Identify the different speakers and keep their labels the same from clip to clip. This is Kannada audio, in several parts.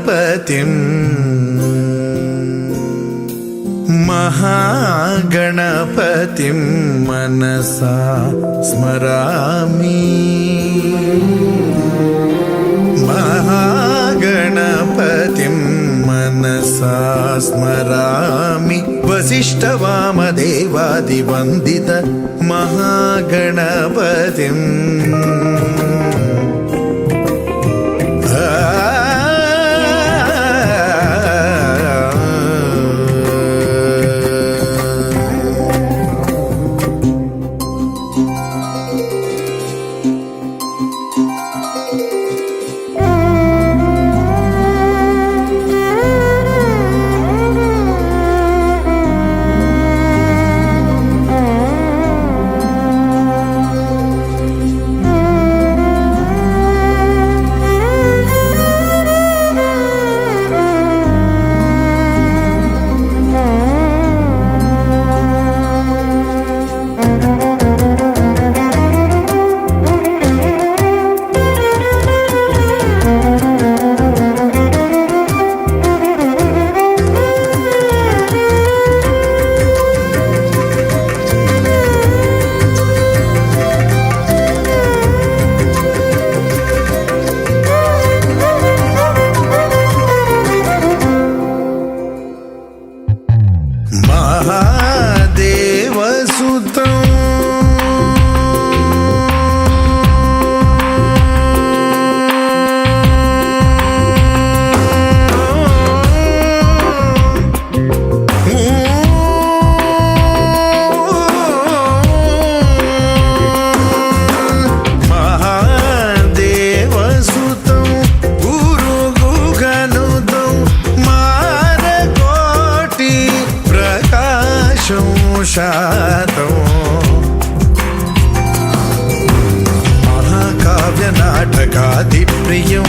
Speaker 1: महागणपतिम् महागणपतिं मनसा स्मरामि महागणपतिं मनसा स्मरामि वसिष्ठवामदेवादिवन्दित महागणपतिम् महाकाव्यनाटकादिप्रियं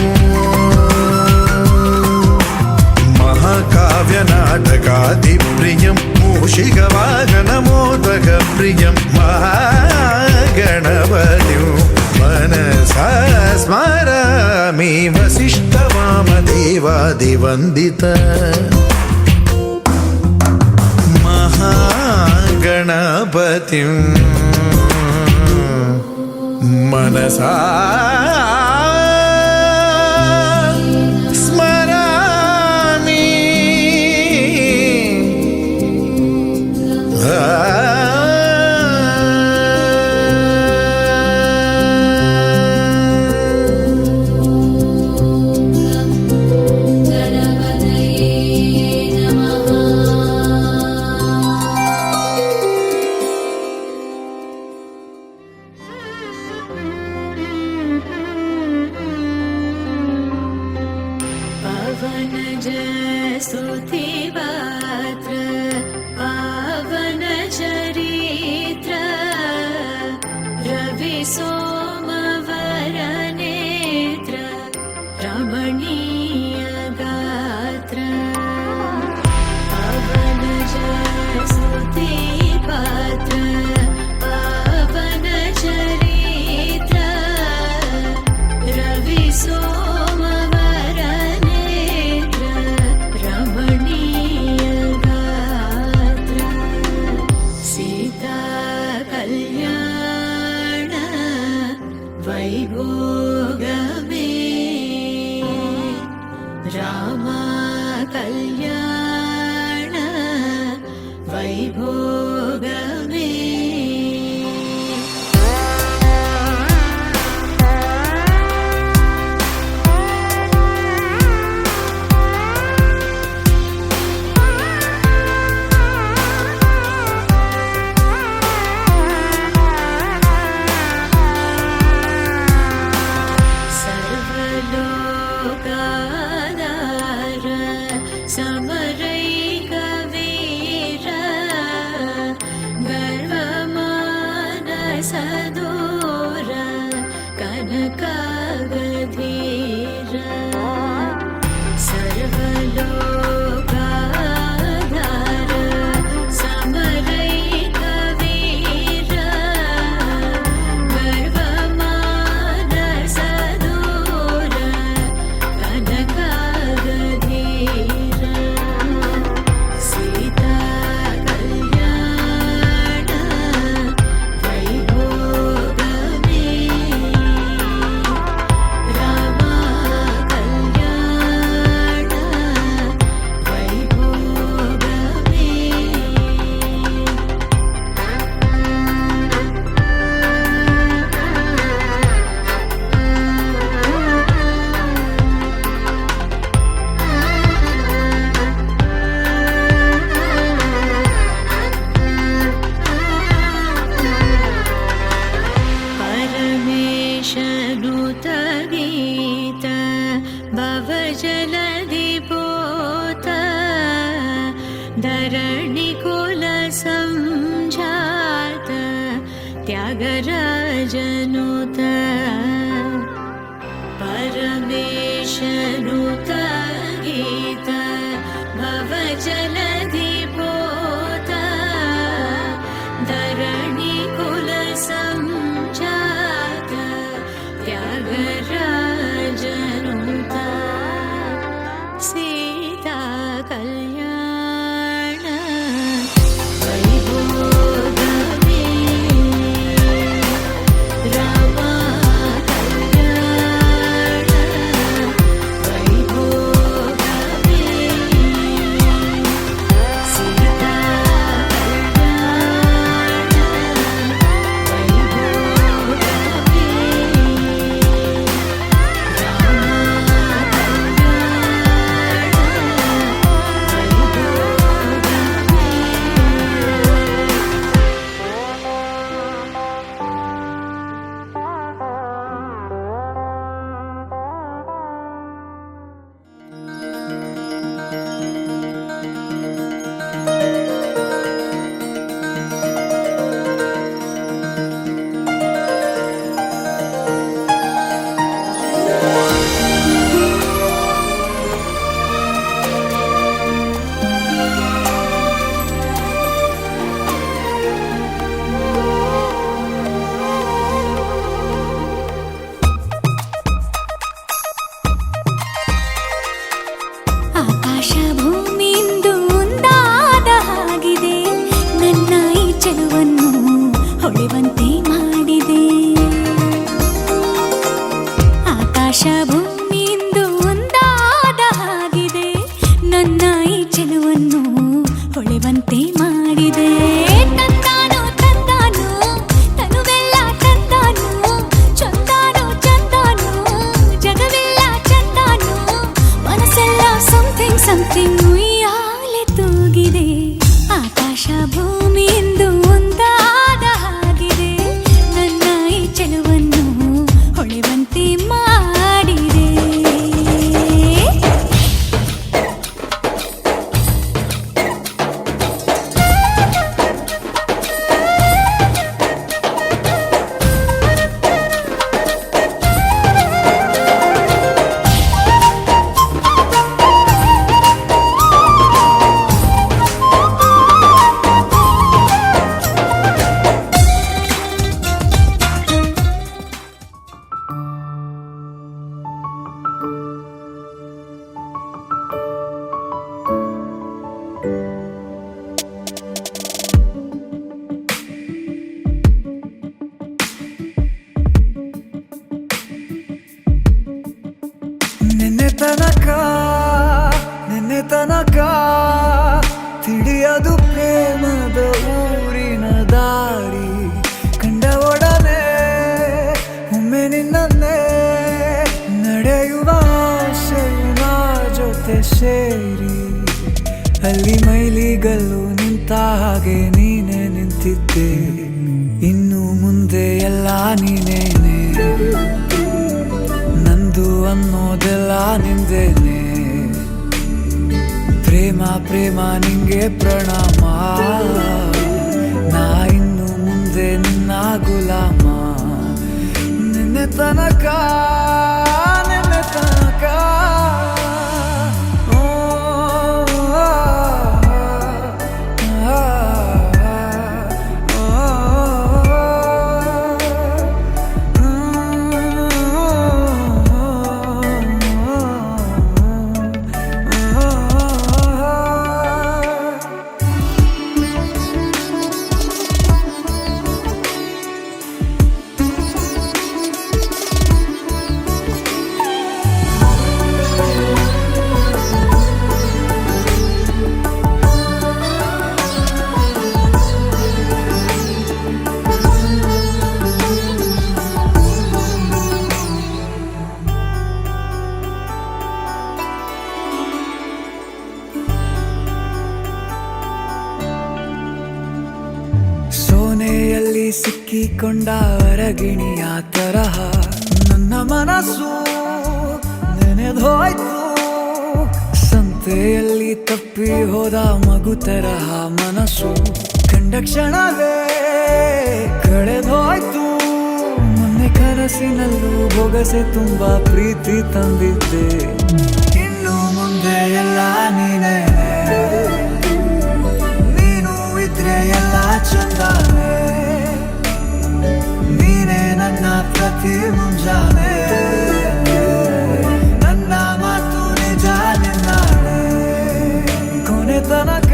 Speaker 1: महाकाव्यनाटकादिप्रियं मूषिकवाहनमोदकप्रियं महागणपतिं मनसा स्मरामि वसिष्ठवामदेवादिवन्दित महागणपतिं मनसा स्मरामि
Speaker 2: स्तुतिपात्र पावन चरित्र रवि सोमवरनेत्र रमणीय गात्र पावन स्तुतिपात्र पावन चरित्र रवि वैभोगमे रामा कल्याण वैभोगमे समरैकवीर
Speaker 3: ಚೆಲುವನ್ನು ಹೊಳೆವಂತೆ ಮಾಡಿದೆ. ತಂದಾನು ತಂದಾನು ತನುವೆಲ್ಲ ತಂದಾನು, ಚಂದಾನು ಚಂದಾನು ಜಗವೆಲ್ಲ ಚಂದಾನು, ಮನಸ್ಸೆಲ್ಲ ಸಮಥಿಂಗ್ ಸಮಥಿಂಗ್ ಉಯ್ಯಾಲೆ ತೂಗಿದೆ. ಆಕಾಶ ಭೂಮಿ ಎಂದು ಒಂದಾದ ಹಾಗಿದೆ, ನನ್ನ ಈ ಚೆಲುವನ್ನು ಹೊಳೆವಂತೆ ಮಾಡಿದೆ.
Speaker 4: ನಿನ್ನೆ ತನಕ ತಿಳಿಯದು ಪ್ರೇಮದ ಊರಿನ ದಾರಿ, ಕಂಡ ಒಡನೆ ಒಮ್ಮೆ ನಿನ್ನೇ ನಡೆಯುವ ಆಸೆಯ ಜೊತೆ ಸೇರಿ, ಅಲ್ಲಿ ಮೈಲಿಗಲ್ಲು ನಿಂತ ಹಾಗೆ ನೀನೆ ನಿಂತಿದ್ದೆ, ಇನ್ನು ಮುಂದೆ ಎಲ್ಲ ನೀನೇನೆ, ನಂದು ಅನ್ನೋದೆಲ್ಲ ನಿಂದೇನೆ. ಪ್ರೇಮ ಪ್ರೇಮ ನಿಂಗೆ ಪ್ರಣಾಮ, ನಾ ಇನ್ನು ಮುಂದೆ ನಿನ್ನ ಗುಲಾಮ. ನಿನ್ನೆ ತನಕ ಸೋನೆಯಲ್ಲಿ ಸಿಕ್ಕಿಕೊಂಡ ಅರಗಿಣಿಯ ತರಹ ನನ್ನ ಮನಸ್ಸು ನೆನೆದೋಯ್ತು, ಸಂತೆಯಲ್ಲಿ ತಪ್ಪಿ ಹೋದ ಮಗು ತರಹ ಮನಸ್ಸು ಕಂಡ ಕ್ಷಣವೇ ಕಳೆದೋಯ್ತು. ಮೊನ್ನೆ ಕನಸಿನಲ್ಲೂ ಬೊಗಸೆ ತುಂಬಾ ಪ್ರೀತಿ ತಂದಿದ್ದೆ, ಇನ್ನು ಮುಂದೆ ಎಲ್ಲ ನೀನೇ, ನೀನು ಇದ್ರೆ ಎಲ್ಲ ಚಂದಾನೆ, ನೀನೇ ನನ್ನ ಪ್ರತಿ ಮುಂಜಾನೆ, ನನ್ನ ಮಾತು ನಿಜ ನಿನ್ನಾಳೆ, ಕೊನೆ ತನಕ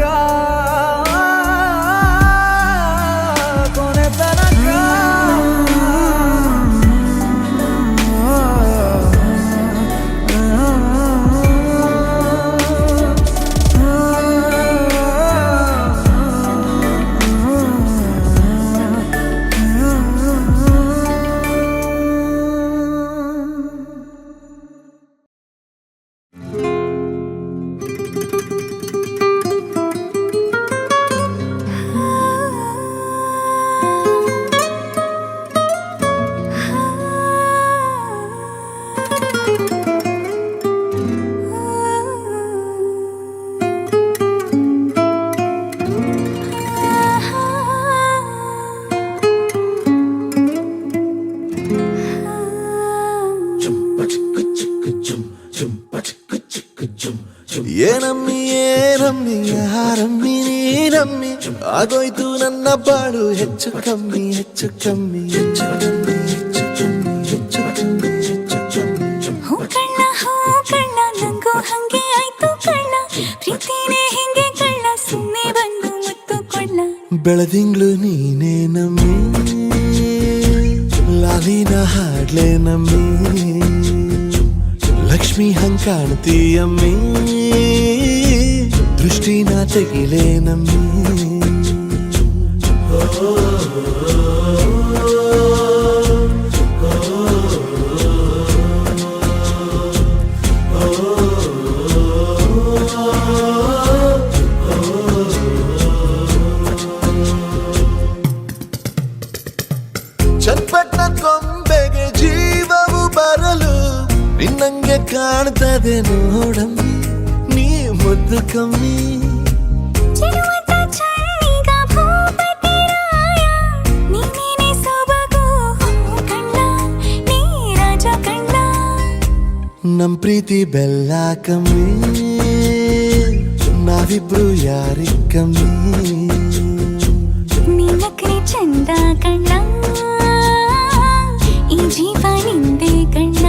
Speaker 1: ಏನಮ್ಮಿ ಏನಮ್ಮಿ ಯಾರಮ್ಮಿ ನೀನಮ್ಮಿ, ಆಗೋಯ್ತು ನನ್ನ ಬಾಳು ಹೆಚ್ಚು ಕಮ್ಮಿ ಹೆಚ್ಚು ಕಮ್ಮಿ ಹೆಚ್ಚು ಕಮ್ಮಿ ಹೆಚ್ಚು ಕಮ್ಮಿ ಹೆಚ್ಚು ಕಮ್ಮಿ ಹೆಚ್ಚು ಕಮ್ಮಿ.
Speaker 3: ಹೂ ಕಳ್ಳ ನಂಗೂ ಹಂಗೆ ಆಯ್ತು ಕಳ್ಳ, ಪ್ರೀತಿನೇ ಹಿಂಗೆ ಕಳ್ಳ, ಸುಮ್ಮನೆ ಬಂದು ಮುತ್ತು ಕೊಳ್ಳ.
Speaker 1: ಬೆಳದಿಂಗ್ಳು ನೀನೇ ನಮ್ಮಿ, ಲಾಲಿನ ಹಾಡ್ಲೆ ನಮ್ಮಿ, ಲಕ್ಷ್ಮಿ ಹಂಗ್ ಕಾಣ್ತೀಯಮ್ಮಿ, ದೃಷ್ಟಿ ತೆಗಿಲೇ ನಮ್ಮಿ ಚಟ್ಪಟ್ಟ ಗೊಂಬೆಗೆ ಜೀವವು ಬರಲು ನಿನ್ನಂಗೆ ಕಾಣ್ತದೆ ನೋಡಮ್ಮಿ ನೀ ಮುದ್ದು ಕಮ್ಮಿ
Speaker 3: ಚೆಲುವತ ಚೆನ್ನಿಗ ಭೂಪತಿರಾಯ ನೀನೇನೆ ಸೊಬಗು ಕಣ್ಣ ನೀ ರಾಜ ಕಣ್ಣ
Speaker 1: ನಮ್ ಪ್ರೀತಿ ಬೆಲ್ಲ ಕಮ್ಮಿ ನಾವಿಬ್ರು ಯಾರಿಗ್ ಕಮ್ಮಿ
Speaker 3: ನೀನಕ್ರೆ ಚಂದ ಕಣ್ಣ ಈ ಜೀವ ನಿಂದೆ ಕಣ್ಣ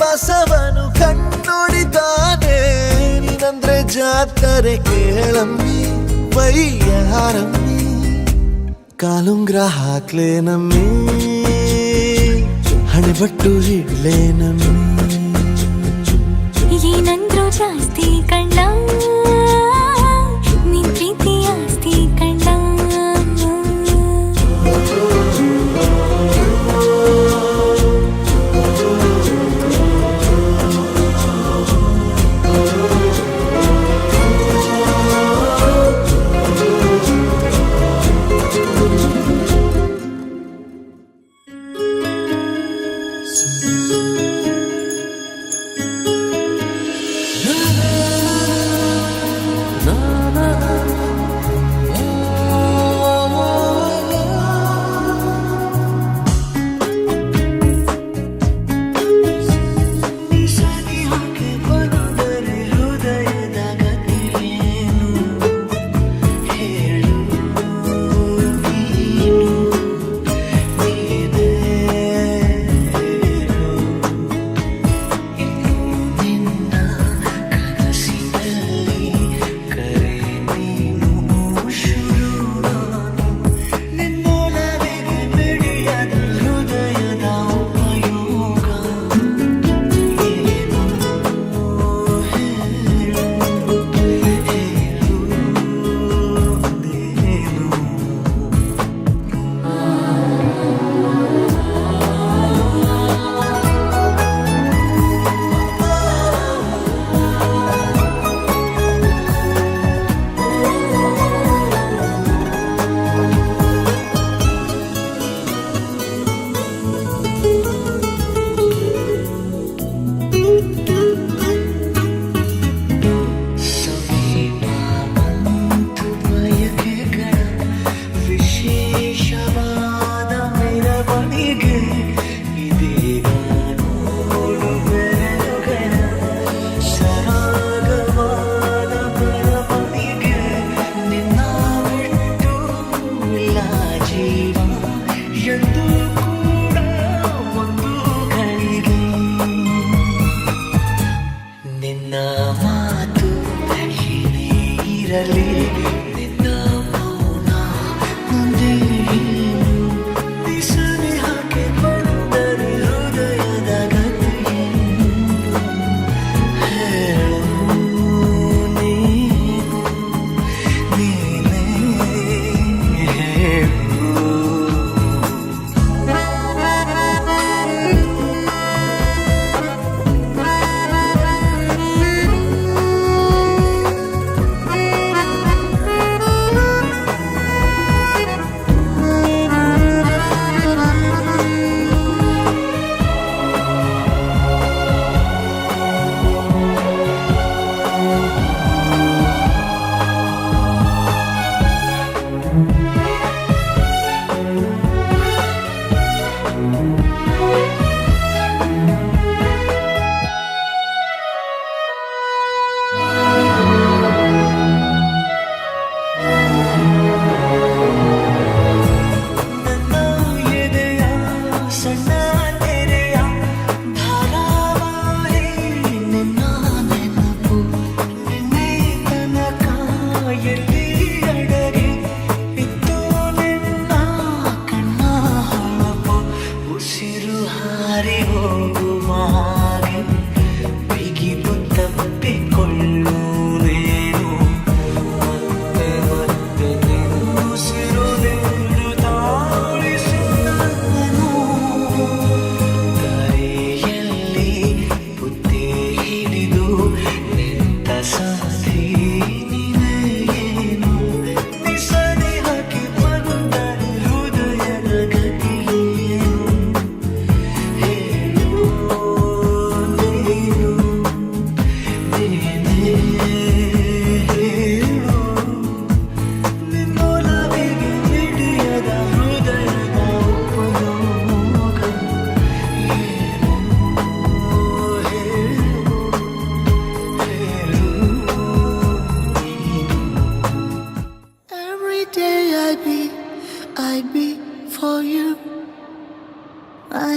Speaker 1: ಬಸವನು ಕಣ್ಣೊಡಿದಾನೆ ನೀನಂದ್ರೆ ಜಾತ್ರೆ ಕೇಳಮ್ಮಿ ವೈಯಾರಮ್ಮಿ ಕಾಲುಂಗ್ರ ಹಾಕ್ಲೇ ನಮ್ಮಿ ಹಣೆಬಟ್ಟು ಹಿಡ್ಲೇ ನಮ್ಮಿ
Speaker 3: ಏನಂದ್ರು ಜಾಸ್ತಿ ಕಣ್ಣ ನಿನ್ ಪ್ರೀತಿ ಆಸ್ತಿ ಕಣ್ಣ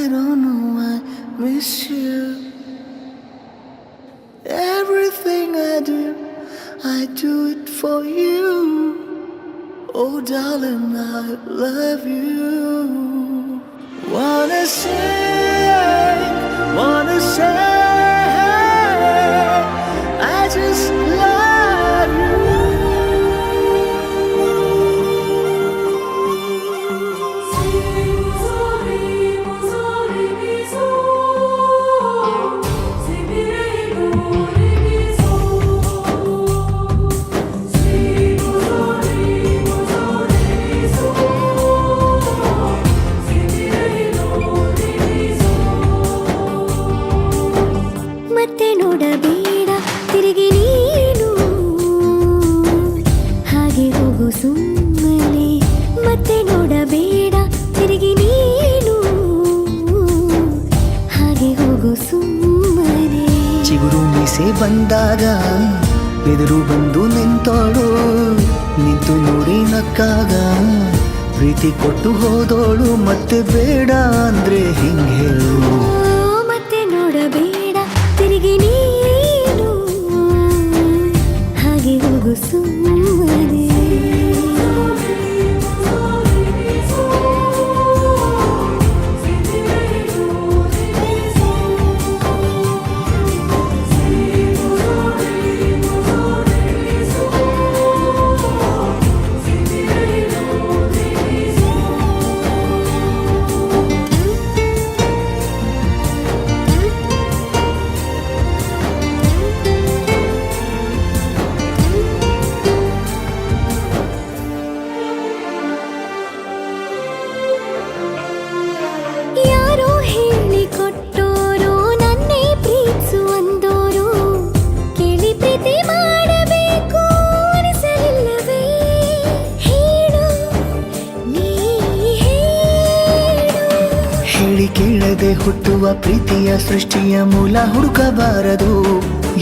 Speaker 1: don't know I miss you. Everything I do it for you. Oh darling, I love you. Wanna say, I just love you.
Speaker 3: ಮತ್ತೆ ನೋಡಬೇಡ ತಿರುಗಿ ನೀನು ಹಾಗೆ ಹೋಗು ಸುಮ್ಮನೆ ಮತ್ತೆ ನೋಡಬೇಡ ತಿರುಗಿ ನೀನು ಹಾಗೆ ಹೋಗು ಸುಮ್ಮನೆ
Speaker 4: ಚಿಗುರು ಮೀಸೆ ಬಂದಾಗ ಎದುರು ಬಂದು ನಿಂತೋಳು ನಿಂತು ನೋಡಿ ನಕ್ಕಾಗ ಪ್ರೀತಿ ಕೊಟ್ಟು ಹೋದೋಳು ಮತ್ತೆ ಬೇಡ ಅಂದ್ರೆ ಹಿಂಗೆ ಹೇಳು
Speaker 3: ಮತ್ತೆ ನೋಡಬೇಡ ತಿರುಗಿ ನೀನು ಹಾಗೆ ಹೋಗು ಸುಮ್ಮನೆ ಯಾರೋ ಹೇಳಿಕೊಟ್ಟೋರು ನನ್ನೇ ಪ್ರೀತಿಸು ಅಂದೋರು ಕೇಳಿ ಪ್ರೀತಿ ಮಾಡಬೇಕು ಅನಿಸಲಿಲ್ಲವೇ ಹೇಳು ನೀ ಹೇಳು
Speaker 4: ಹೇಳಿ ಕೇಳದೆ ಹುಟ್ಟುವ ಪ್ರೀತಿಯ ಸೃಷ್ಟಿಯ ಮೂಲ ಹುಡುಕಬಾರದು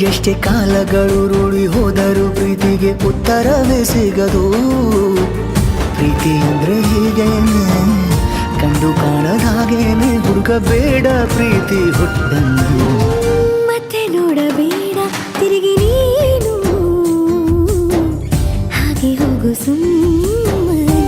Speaker 4: ಎಷ್ಟೇ ಕಾಲಗಳು ರೂಢಿ ಹೋದರೂ ಪ್ರೀತಿಗೆ ಉತ್ತರವೇ ಸಿಗದು ಪ್ರೀತಿ ಅಂದ್ರೆ ಹೀಗೇನೆ ಕಂಡು ಕಾಣದ ಹಾಗೇನೆ ಹುಡುಕಬೇಡ ಪ್ರೀತಿ ಹುಟ್ಟನ್ನು
Speaker 3: ಮತ್ತೆ ನೋಡಬೇಡ ತಿರುಗಿ ನೀನು ಹಾಗೆ ಹೋಗು ಸುಮ್ಮನೆ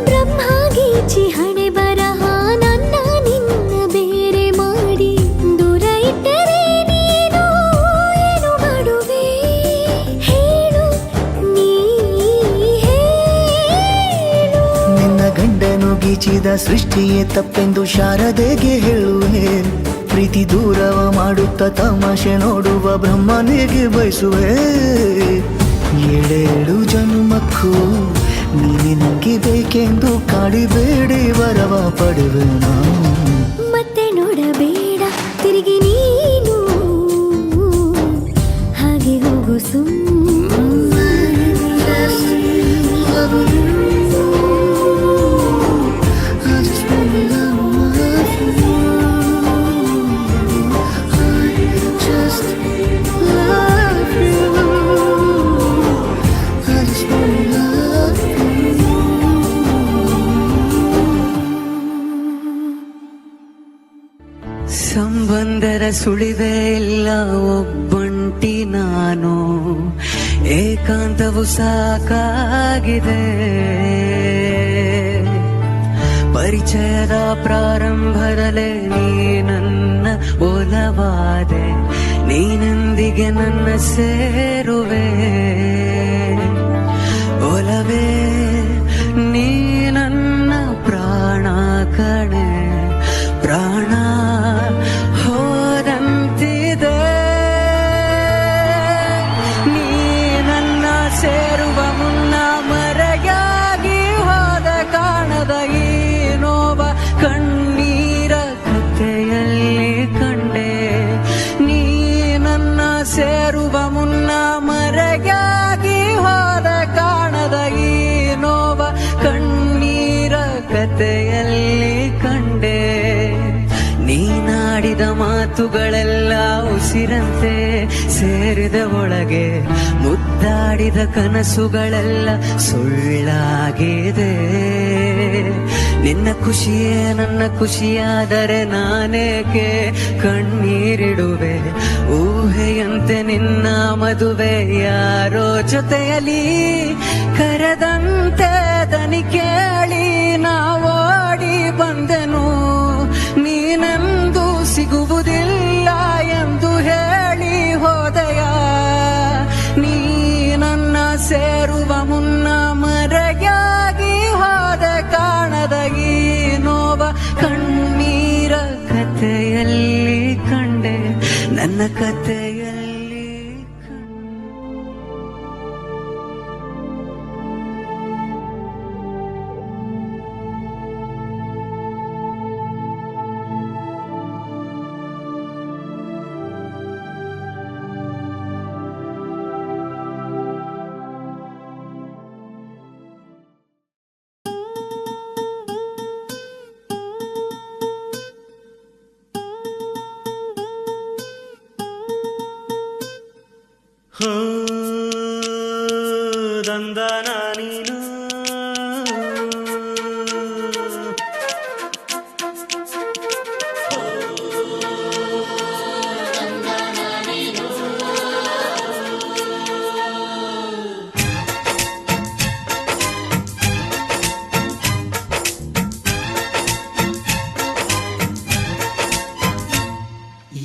Speaker 3: ಬ್ರಹ್ಮಗೀಚಿ ಹಣೆ ಬರಹ ನನ್ನ ನಿನ್ನ ಬೇರೆ ಮಾಡಿ ದೂರ ಇಟ್ಟರೆ ನೀನು ಏನು ಮಾಡುವೆ ಹೇಳು ನೀ ಹೇಳು
Speaker 4: ನಿನ್ನ ಗಂಡನು ಗೀಚಿದ ಸೃಷ್ಟಿಯೇ ತಪ್ಪೆಂದು ಶಾರದೆಗೆ ಹೇಳುವೆ ಪ್ರೀತಿ ದೂರವ ಮಾಡುತ್ತ ತಮಾಷೆ ನೋಡುವ ಬ್ರಹ್ಮನಿಗೆ ಬಯಸುವೆ ಏಳೇಳು ಜನ್ಮಕ್ಕೂ ನೀನೆ ನಂಗೆ ಬೇಕೆಂದು ಕಾಡಿಬೇಡಿ ವರವ ಪಡುವೆ ನಾನು
Speaker 3: ಮತ್ತೆ ನೋಡಬೇಡ ತಿರುಗಿ ನೀನು ಹಾಗೆ ಹೋಗು ಸುಮ್ಮನೆ
Speaker 5: ಸಂಬಂಧರ ಸುಳಿವೆ ಇಲ್ಲ ಒಬ್ಬಂಟಿ ನಾನು ಏಕಾಂತವು ಸಾಕಾಗಿದೆ ಪರಿಚಯದ ಪ್ರಾರಂಭದಲ್ಲೇ ನೀ ನನ್ನ ಒಲವಾದೆ ನೀನೊಂದಿಗೆ ನನ್ನ ಸೇರುವೆ ಒಲವೇ ನೀ ನನ್ನ ಪ್ರಾಣ ಕಣೆ ಪ್ರಾಣ ಹೋದಂತಿದೆ ನೀ ನನ್ನ ಸೇರುವ ಮುನ್ನ ಮರೆಯಾಗಿ ಹೋದ ಕಾಣದ ಈ ನೋವ ಕಣ್ಣೀರ ಕಥೆಯಲ್ಲಿ ಕಂಡೆ ನೀ ನನ್ನ ಸೇರುವ ಮುನ್ನ ಆಡಿದ ಮಾತುಗಳೆಲ್ಲ ಉಸಿರಂತೆ ಸೇರಿದ ಒಳಗೆ ಮುದ್ದಾಡಿದ ಕನಸುಗಳೆಲ್ಲ ಸುಳ್ಳಾಗಿದೆ. ನಿನ್ನ ಖುಷಿಯೇ ನನ್ನ ಖುಷಿಯಾದರೆ ನಾನೇಕೆ ಕಣ್ಣೀರಿಡುವೆ. ಊಹೆಯಂತೆ ನಿನ್ನ ಮದುವೆ ಯಾರೋ ಜೊತೆಯಲಿ ಕರೆದಂತೆ ದನಿ ಕೇಳಿ ನಾವೋಡಿ ಬಂದೆನು. ನೀನೆಂದು ಸಿಗುವುದಿಲ್ಲ ಎಂದು ಹೇಳಿ ಹೋದೆಯ. ನೀ ನನ್ನ ಸೇರುವ ಮುನ್ನ ಮರೆಯಾಗಿ ಹೋದೆ. ಕಾಣದ ಈ ನೋವ ಕಣ್ಣೀರ ಕಥೆಯಲ್ಲಿ ಕಂಡೆ. ನನ್ನ ಕಥೆಯಲ್ಲಿ
Speaker 6: ದಂದನ ನೀನು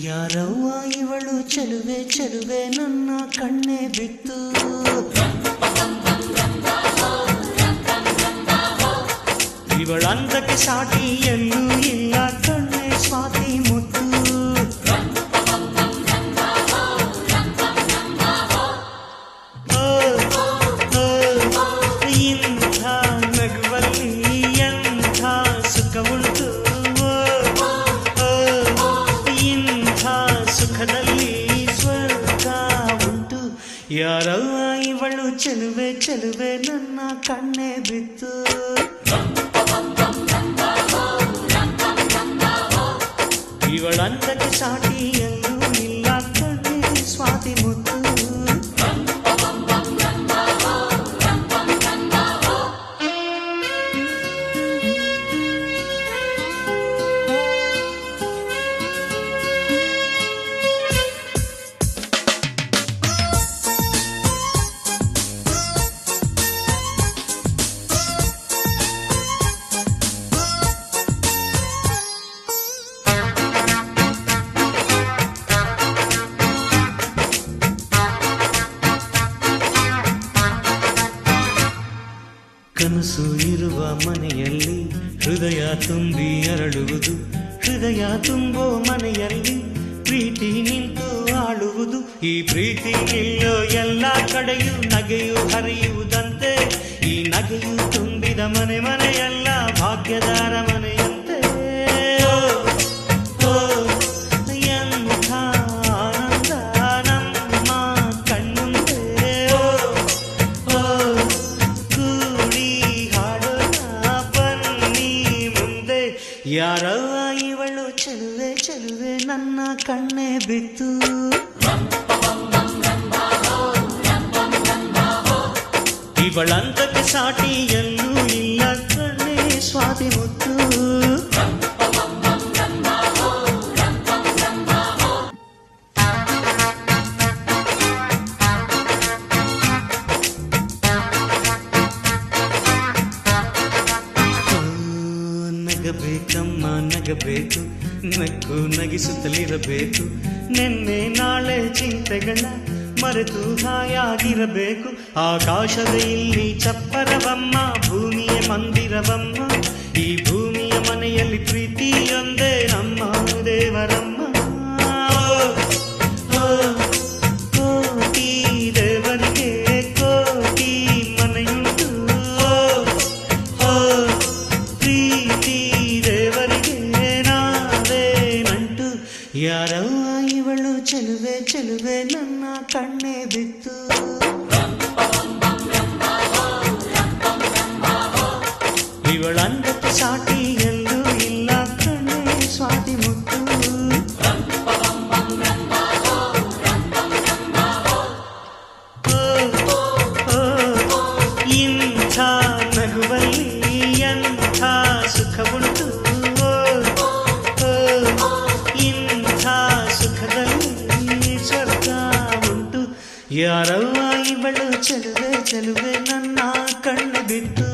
Speaker 6: ಯಾರವ್ವ ಇವಳು ಚೆಲುವೆ ಚೆಲುವೆ ನನ್ನ ಕಣ್ಣೆ ಬಿತ್ತು. ಇವಳಂದಕ್ಕೆ ಸಾಟಿ ಎಲ್ಲೂ ಇಲ್ಲ ಕಣ್ಣೆ ಸ್ವಾತಿ ಮುತ್ತು. ಇಂಥ ನಗುವಲ್ಲಿ ಎಂಥ ಸುಖ ಉಂಟು. ಇಂಥ ಸುಖದಲ್ಲಿ ಸ್ವರ್ಗ ಉಂಟು. ಯಾರವ್ವ ಇವಳು ಚೆಲುವೆ ಚೆಲುವೆ ನನ್ನ ಕಣ್ಣೆ ಬಿತ್ತು. ಇವಳಂದಕ್ಕೆ ಸಾಟಿ ಎಲ್ಲೂ ಇಲ್ಲ ಕಣ್ಣೆ ಸ್ವಾತಿ ಮುತ್ತು. ಕನಸು ಇರುವ ಮನೆಯಲ್ಲಿ ಹೃದಯ ತುಂಬಿ ಅರಳುವುದು. ಹೃದಯ ತುಂಬೋ ಮನೆಯಲ್ಲಿ ಪ್ರೀತಿ ನಿಂತು ಆಳುವುದು. ಈ ಪ್ರೀತಿ ನಿಲ್ಲೋ ಎಲ್ಲ ಕಡೆಯೂ ನಗೆಯು ಹರಿಯುವುದಂತೆ. ಈ ನಗೆಯು ತುಂಬಿದ ಮನೆ ಮನೆಯೆಲ್ಲ ಭಾಗ್ಯದಾರ ಮನೆಯಂತೆ. ಎಂಥ ಆನಂದ ನಮ್ಮ ಕಣ್ಣುಂದೆ. ಕೂಡಿ ಹಾಡೋಣ ಬನ್ನಿ ಮುಂದೆ. ಯಾರವ್ವ ಇವಳು ಚೆಲುವೆ ಚೆಲುವೆ ನನ್ನ ಕಣ್ಣೆ ಬಿತ್ತು. ಇವಳಂತಕ್ಕೆ ಸಾಟಿ ಎಲ್ಲೂ ಇಲ್ಲ ಕಣ್ಣೆ ಸ್ವಾತಿ ಮುತ್ತು. ನಗಬೇಕಮ್ಮ ನಗಬೇಕು, ನಕ್ಕು ನಗಿಸುತ್ತಲಿರಬೇಕು. ನಿನ್ನೆ ನಾಳೆ ಚಿಂತೆಗಳ ಮರೆತು ಹಾಯಾಗಿರಬೇಕು. ಆಕಾಶದ ಇಲ್ಲಿ ಚಪ್ಪರವಮ್ಮ, ಭೂಮಿಯ ಮಂದಿರವಮ್ಮ. ಈ ಭೂಮಿಯ ಮನೆಯಲ್ಲಿ ಪ್ರೀತಿಯೊಂದೇ ನಮ್ಮ ದೇವರಮ್ಮ. ಕೋಟಿ ದೇವರಿಗೆ ಕೋಟಿ ಮನೆಯುಂಟು. ಪ್ರೀತಿ ದೇವರಿಗೆ ನಾವೇ ನಂಟು. ಯಾರವ್ವ ಇವಳು ಚೆಲುವೆ ಚೆಲುವೆ ನನ್ನ ಕಣ್ಣೆ ಬಿತ್ತು. ಇವಳಂದಕ್ಕೆ ಸಾಟಿ ಎಲ್ಲೂ ಇಲ್ಲ ಕಣ್ಣೆ ಸ್ವಾತಿ ಮುತ್ತು. ಯಾರವ್ವ ಇವಳು ಚೆಲುವೆ ಚೆಲುವೆ ನನ್ನ ಕಣ್ಣು ಬಿಟ್ಟು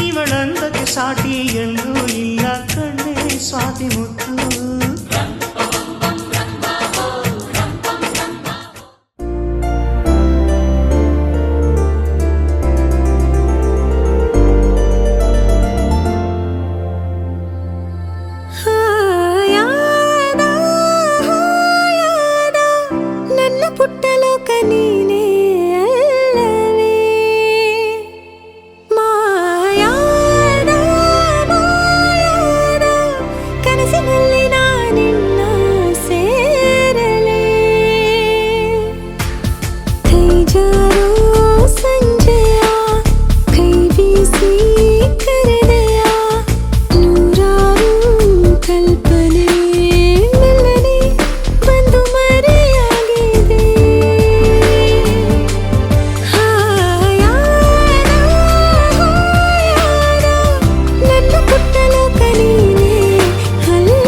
Speaker 6: ಇವಳಂದಕ್ಕೆ ಸಾಟಿ ಎಲ್ಲೂ ಇಲ್ಲ ಕಣ್ಣೆ ಸ್ವಾತಿ ಮುತ್ತು
Speaker 3: ಹಾಯಾದ ಹಾಯಾದ ನನ್ನ ಪುಟ್ಟ ಲೋಕ ನೀನೇ ಅಲ್ಲವೇ ಮಾಯಾದ ಮಾಯಾದ ಕನಸಿನಲ್ಲಿ ನಾನಿನ್ನ ಸೇರಲೇ ಕೈ ಜಾರೋ ಸಂಜೆಯ ಕೈ ಬೀಸಿ ಕರೆದೆಯ ನೂರಾರು ಕಲ್ಪನೆ ಮೆಲ್ಲನೆ ಬಂದು ಮರೆಯಾಗಿದೆ ಹಾಯಾದ ಹಾಯಾದ ನನ್ನ ಪುಟ್ಟ ಲೋಕ ನೀನೇ ಅಲ್ಲವೇ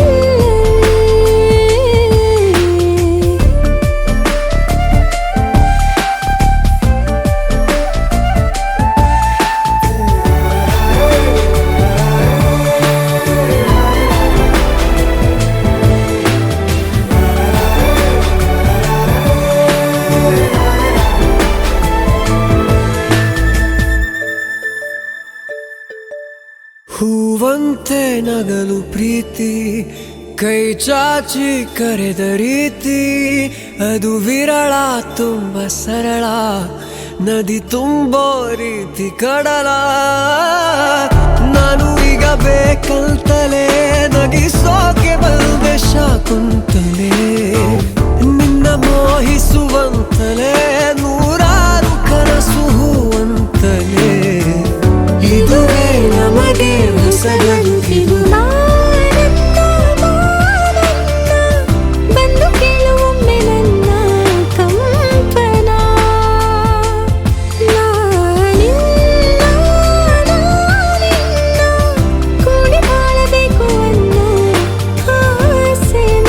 Speaker 4: ಹೂವಂತೆ ನಗಲು ಪ್ರೀತಿ ಕೈ ಚಾಚಿ ಕರೆದ ರೀತಿ ಅದು ವಿರಳ ತುಂಬ ಸರಳ ನದಿ ತುಂಬೋ ರೀತಿ ಕಡಲ ನಾನು ಈಗ ಬೇಕಂತಲೇ ನಗಿಸೋಕೆ ಬಂದೆ ಶಾಕುಂತಲೇ ನಿನ್ನ ಮೋಹಿಸುವಂತಲೇ ನೂರಾರು ಕನಸು ಹೂವಂತಲೇ ಇದುವೇ ನಮಗೆ ಹೊಸಗರು ಇದು
Speaker 3: ನಾನನ್ನ ನಾನನ್ನ ಬಂದು ಕೇಳುವೊಮ್ಮೆ ನನ್ನ ಕಂಪನ ನಾನಿನ್ನ ನಾನಿನ್ನ ಕೂಡಿ ಬಾಳಬೇಕು ಅನ್ನೋ ಆಸೆನ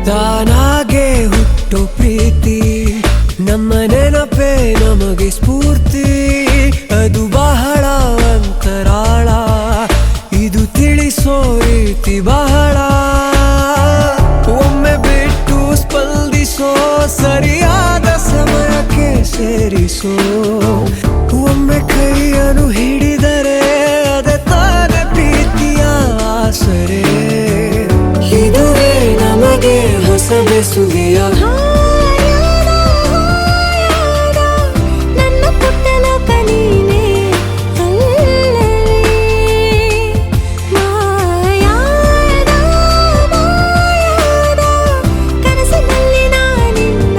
Speaker 4: ತಾನಾಗೆ ಹುಟ್ಟೋ ಪ್ರೀತಿ ನಮ್ಮ ನೆನಪೇ ನಮಗೆ ಸ್ಫೂರ್ತಿ ಅದು ಬಹಳ ಅಂತರಾಳ ಇದು ತಿಳಿಸೋ ರೀತಿ ಬಹಳ ಒಮ್ಮೆ ಬಿಟ್ಟು ಸ್ಪಂದಿಸೋ ಸರಿಯಾದ ಸಮಯಕ್ಕೆ ಸೇರಿಸೋ ಒಮ್ಮೆ ಕೈಯನ್ನು ಹಿಡಿದರೆ ಅದೇ ತಾನೇ ಪ್ರೀತಿಯ ಆಸರೆ ಇದುವೇ ನಮಗೆ ಹೊಸ ಬೆಸುಗೆಯ
Speaker 3: ಹಾಯಾದ ಹಾಯಾದ ನನ್ನ ಪುಟ್ಟ ಲೋಕ ನೀನೇ ಅಲ್ಲವೇ ಮಾಯಾದ ಮಾಯಾದ ಕನಸಿನಲ್ಲಿ ನಾನಿನ್ನ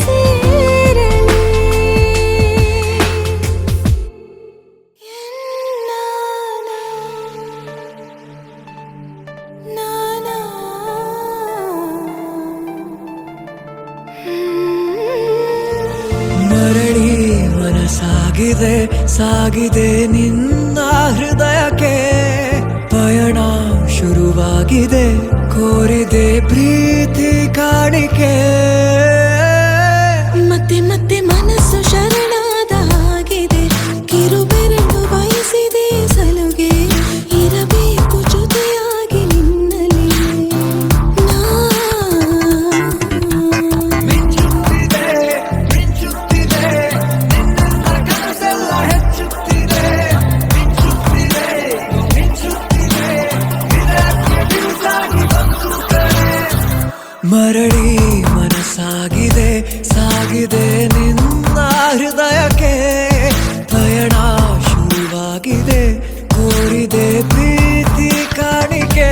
Speaker 3: ಸೇರಲೇ ನಾನಾ
Speaker 4: ಮರಳಿ ಮನಸಾಗಿದೆ ಸಾಗಿದೆ ನಿನ್ನ ಹೃದಯಕ್ಕೆ ಪಯಣ ಶುರುವಾಗಿದೆ ಕೋರಿದೆ ಪ್ರೀತಿ ಕಾಣಿಕೆ
Speaker 3: ಮತ್ತೆ ಮತ್ತೆ ಮನಸ್ಸು ಶರಣಾದ ಹಾಗಿದೆ ಕಿರುಬೆರಳು ಬಯಸಿದೆ ಸಲುಗೆ ಇರಬೇಕು ಜೊತೆಯಾಗಿ ನಿನ್ನಲ್ಲಿ ನಾ
Speaker 4: ಮಿಂಚುತ್ತಿದೆ ಮಿಂಚುತ್ತಿದೆ ನಿನ್ನ ಕನಸೆಲ್ಲ ಹೆಚ್ಚುತ್ತಿದೆ ಮಿಂಚುತ್ತಿದೆ ಮಿಂಚುತ್ತಿದೆ ಇದಕ್ಕೆ ಬಿರುಸಾಗಿ ಬಂತು ಕರೆ. ಮರಳಿ ಮನಸ್ಸಾಗಿದೆ ಸಾಗಿದೆ ನಿನ್ನ ಹೃದಯಕ್ಕೆ ಪಯಣ ಶುರುವಾಗಿದೆ ಕೋರಿದೆ ಪ್ರೀತಿ ಕಾಣಿಕೆ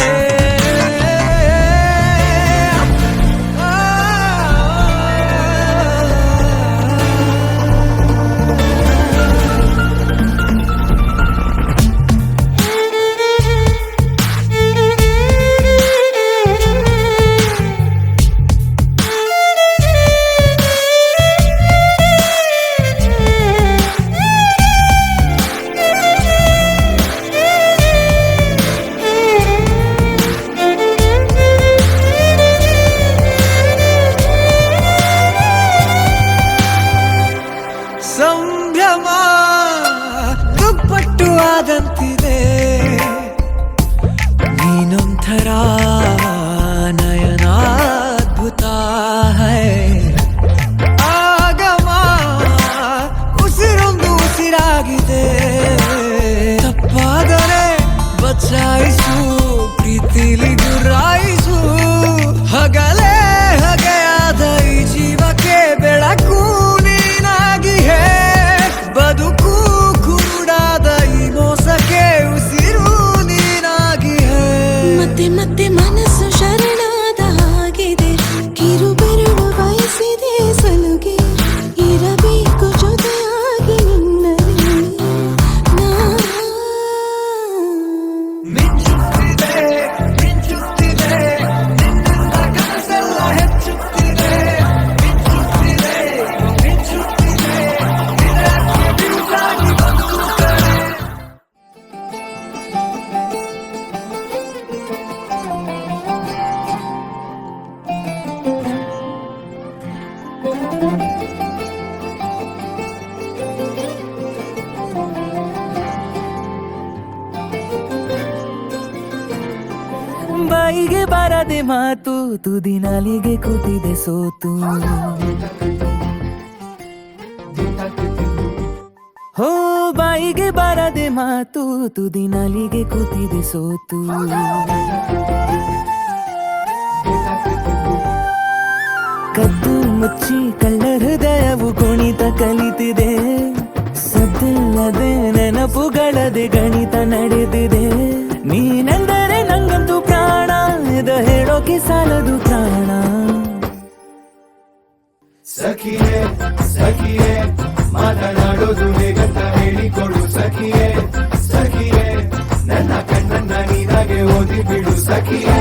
Speaker 4: ಬರದೆ ಮಾತು ತುದಿ ನಾಲಿಗೆ ಕೂತಿದೆ ಸೋತು ಹೋ ಬಾಯಿಗೆ ಬರದೆ ಮಾತು ತುದಿ ನಾಲಿಗೆ ಕೂತಿದೆ ಸೋತು ಕದ್ದು ಮುಚ್ಚಿ ಕಳ್ಳ ಹೃದಯವು ಕುಣಿತ ಕಲಿತಿದೆ ಸದ್ದಿಲ್ಲದೆ ನೆನಪುಗಳದೆ ಗಣಿತ ನಡೆದಿದೆ ನೀನೆಂದರೆ ನಂಗಂತೂ ಪ್ರಾಣ ಇದು ಹೇಳೋಕೆ ಸಾಲದು ಪ್ರಾಣ
Speaker 1: ಸಖಿಯೇ ಸಖಿಯೇ ಮಾತನಾಡೋದು ಹೇಗಂತ ಹೇಳಿಕೊಡು ಸಖಿಯೇ ಸಖಿಯೇ ನನ್ನ ಕಣ್ಣನ್ನ ನೀನಾಗೆ ಓದಿ ಬಿಡು ಸಖಿಯೇ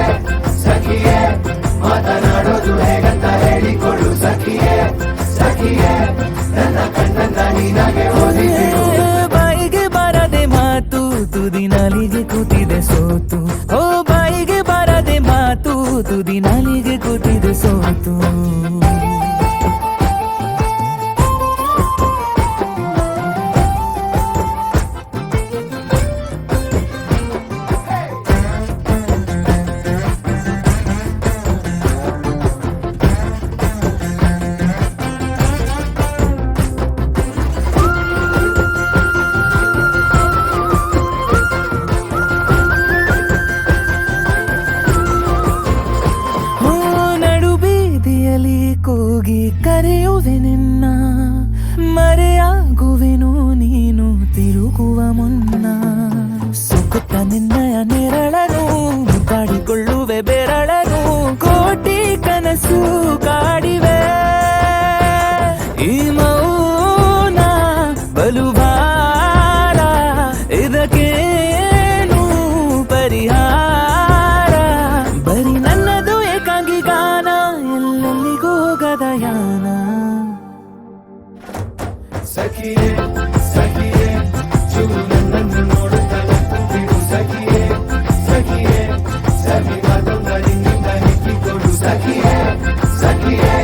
Speaker 1: ಸಖಿಯೇ ಮಾತನಾಡೋದು ಹೇಗಂತ ಹೇಳಿಕೊಡು ಸಖಿಯೇ ಸಖಿಯೇ ನನ್ನ ಕಣ್ಣನ್ನ ನೀನಾಗೆ ಓದಿ ಬಿಡು
Speaker 4: ಬಾಯಿಗೆ ಬರದೆ ಮಾತು ತುದಿ ನಾಲಿಗೆ ಕೂತಿದೆ ಸೋತು ಓ ಬಾಯಿಗೆ ಬರದೆ ಮಾತು ತುದಿ ನಾಲಿಗೆ ಕೂತಿದೆ ಸೋತು ಕೂಗಿ ಕರೆಯುವೆ ನಿನ್ನ ಮರೆಯಾಗುವೆನು ನೀನು ತಿರುಗುವ ಮುನ್ನ ಸುಕುತ್ತ ನಿನ್ನಯ ನೆರಳನು ಕಾಡಿಕೊಳ್ಳುವೆ ಬೆರಳನು ಕೋಟಿ ಕನಸು ಕಾಡಿವೆ ಈ ಮೌನ ಬಲುಭಾರ ಇದಕ್ಕೇನು ಪರಿಹಾರ ಬರೀ ನನ್ನದು ಏಕಾಂಗಿ ಗಾನ ಎಲ್ಲೆಲ್ಲಿಗೂ ಗದಯಾನ
Speaker 1: ಸಖಿಯೇ ಸಖಿಯೇ ಚೂರು ನನ್ನನ್ನು ನೋಡುತ್ತಾ ಬಿಡು ಸಖಿಯೇ ಸಖಿಯೇ ಸವಿ ಮಾತೊಂದ ನಿನ್ನಿಂದ ಹೆಕ್ಕಿಕೊಡು ಸಖಿಯೇ ಸಖಿಯೇ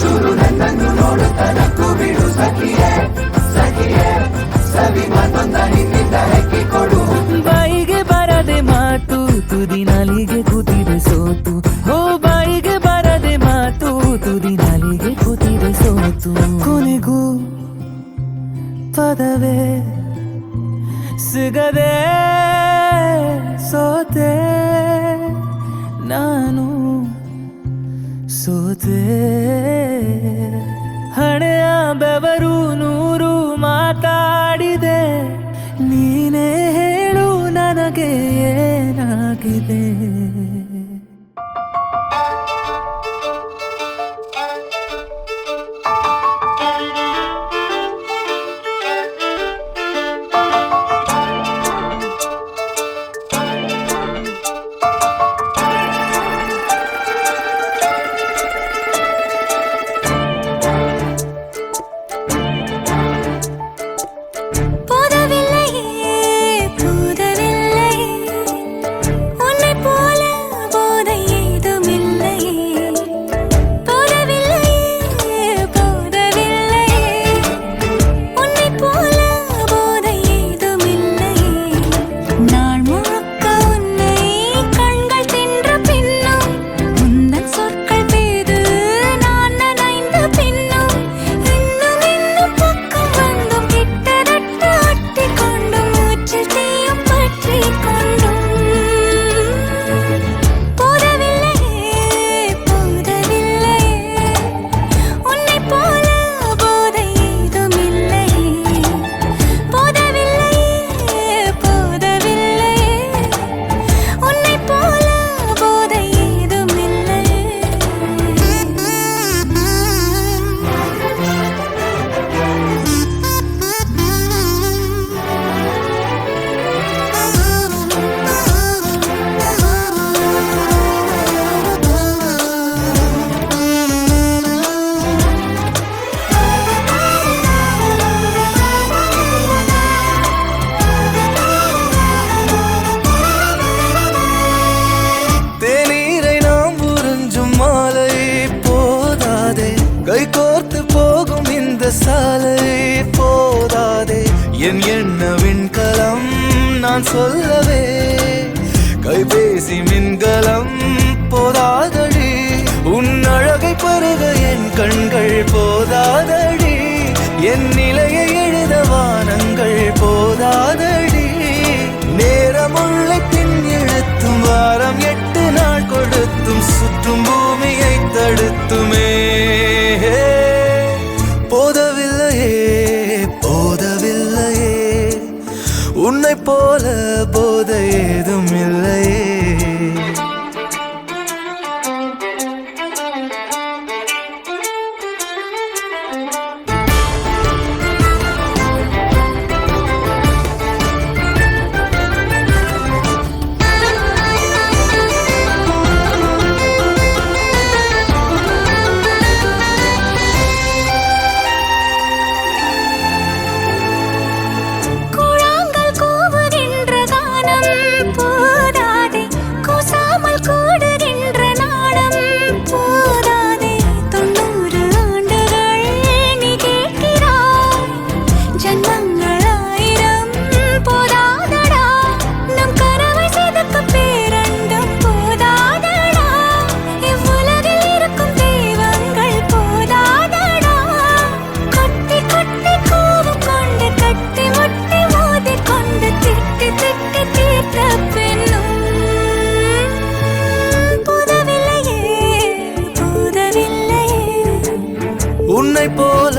Speaker 1: ಚೂರು ನನ್ನನ್ನು ನೋಡುತ್ತಾ ನಕ್ಕು ಬಿಡು ಸಖಿಯೇ ಸಖಿಯೇ ಸವಿ ಮಾತೊಂದ ನಿನ್ನಿಂದ ಹೆಕ್ಕಿಕೊಡು
Speaker 4: ಬಾಯಿಗೆ ಬರದೆ ಮಾತು ತುದಿ ನಾಲಿಗೆ ಕೂತಿದೆ ಸೋತು ಹೋ ಬಾಯಿಗೆ ಬರದೆ ಮಾತು ತುದಿ ನಾಲಿಗೆ ಕೂತಿದೆ ಸೋತು ಕೊನೆಗೂ ಪದವೇ ಸಿಗದೆ ಸೋತೆ ನಾನು ಸೋತೆ ಹಣೆಯ ಬೆವರು ನೂರು ಮಾತಾಡಿದೆ ನೀನೇ ಹೇಳು ನನಗೆ ಏನಾಗಿದೆ சாலை போதாதே என் எண்ண விண்கலம் நான் சொல்லவே கைபேசி மின்கலம்
Speaker 1: போதாதடி உன் அழகை பருக என் கண்கள் போதாதடி என் நிலையை எழுத வானங்கள் போதாதடி நேரமுள்ள பின் இழுத்தும் வாரம் 8 நாள் கொடுத்தும் சுற்றும் பூமியை தடுத்துமே போதவில்லையே போதவில்லையே உன்னை போல போத ஏதும் இல்லையே
Speaker 3: கூழாங்கல் கூவுகின்ற கானம் போதாதே கூசாமல் கூடுகின்ற நாணம் போதாதே 90 ஆண்டுகள் நீ கேட்கிறாய் ஜன்மங்கள் 1000 போதாதடா நம் கனவை செதுக்க பேரண்டம் போதாதடா இவ்வுலகில் இருக்கும் தெய்வங்கள் போதாதடா கொட்டி கொட்டி கூவும் கொண்டு கட்டி முட்டி மோதி கொண்டு திட்டி திட்டி தீர்த்த பெண்ணும் போதவில்லையே போதவில்லையே
Speaker 1: உன்னை போல